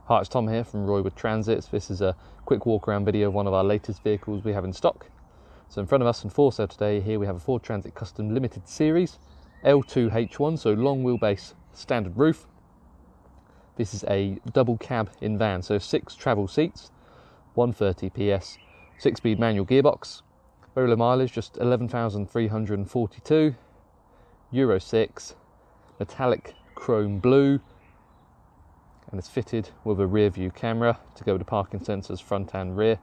Hi, it's Tom here from Roywood Transits. This is a quick walk around video of one of our latest vehicles we have in stock. So in front of us and for sale today, here we have a Ford Transit Custom Limited Series L2H1, so long wheelbase, standard roof. This is a double cab in van, so 6 travel seats, 130 PS, 6-speed manual gearbox, very low mileage, just 11,342, Euro 6, metallic chrome blue, and it's fitted with a rear view camera to go with the parking sensors front and rear.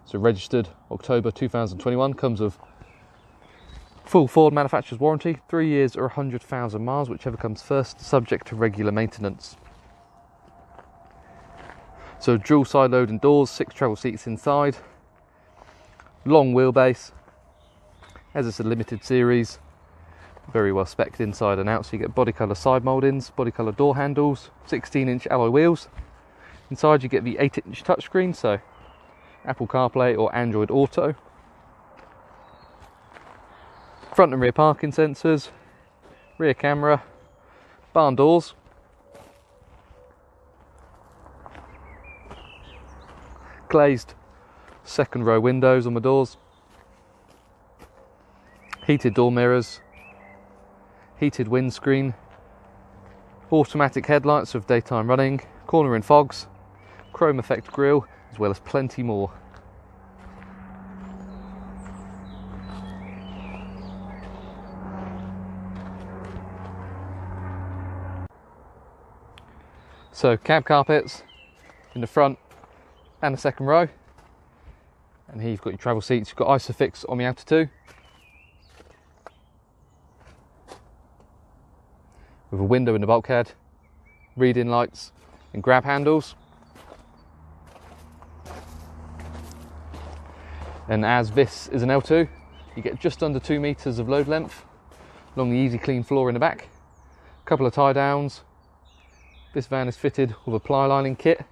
So registered October 2021, comes with full Ford manufacturer's warranty, 3 years or 100,000 miles, whichever comes first, subject to regular maintenance. So dual side loading doors, 6 travel seats inside, long wheelbase, as it's a limited series, very well spec'd inside and out, so you get body colour side mouldings, body colour door handles, 16-inch alloy wheels. Inside you get the 8-inch touchscreen, so Apple CarPlay or Android Auto. Front and rear parking sensors, rear camera, barn doors, glazed second row windows on the doors, heated door mirrors, heated windscreen, automatic headlights with daytime running, cornering fogs, chrome effect grille, as well as plenty more. So cab carpets in the front and the second row, and here you've got your travel seats. You've got Isofix on the outer two, with a window in the bulkhead, reading lights and grab handles. And as this is an L2, you get just under 2 meters of load length along the easy clean floor in the back, a couple of tie downs. This van is fitted with a ply lining kit,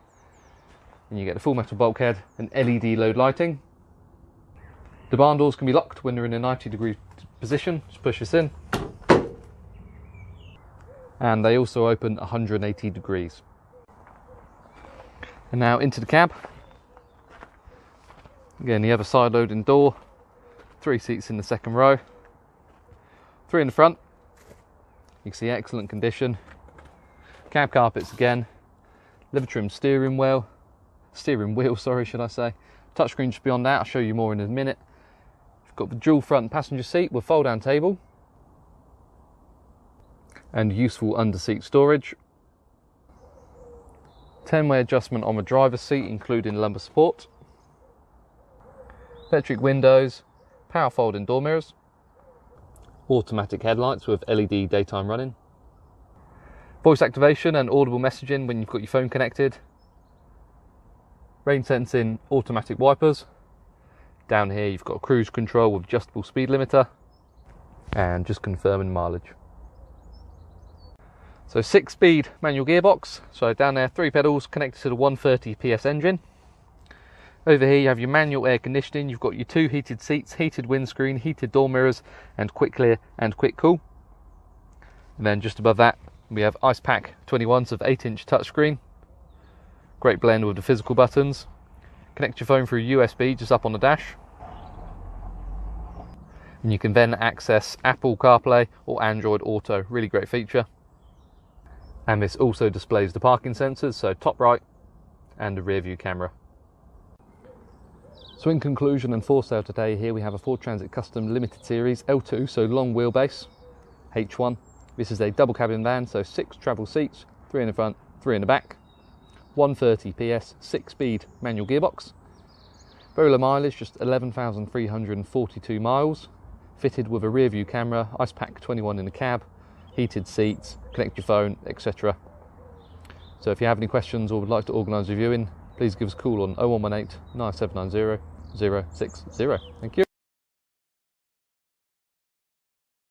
and you get the full metal bulkhead and LED load lighting. The barn doors can be locked when they're in a 90-degree position. Just push this in, and they also open 180 degrees. And now into the cab. Again, the other side loading door, 3 seats in the second row, 3 in the front. You can see excellent condition. Cab carpets again, leather trimmed steering wheel, should I say. Touchscreen just beyond that, I'll show you more in a minute. You've got the dual front passenger seat with fold down table and useful under seat storage. 10-way adjustment on the driver's seat, including lumbar support. Electric windows, power folding door mirrors, automatic headlights with LED daytime running, voice activation and audible messaging when you've got your phone connected, rain sensing automatic wipers. Down here you've got cruise control with adjustable speed limiter, and just confirming mileage. So 6-speed manual gearbox, so down there 3 pedals connected to the 130 PS engine. Over here you have your manual air conditioning, you've got your 2 heated seats, heated windscreen, heated door mirrors, and quick clear and quick cool. And then just above that we have Ice Pack 21s of 8-inch touchscreen. Great blend with the physical buttons. Connect your phone through USB just up on the dash. And you can then access Apple CarPlay or Android Auto, really great feature. And this also displays the parking sensors, so top right and the rear view camera. So in conclusion and for sale today, here we have a Ford Transit Custom Limited Series L2, so long wheelbase, H1. This is a double cabin van, so 6 travel seats, 3 in the front, 3 in the back, 130 PS, 6-speed manual gearbox. Very low mileage, just 11,342 miles, fitted with a rear view camera, Ice Pack 21 in the cab, heated seats, connect your phone, etc. So if you have any questions or would like to organise a viewing, please give us a call on 0118 9790 060. Thank you.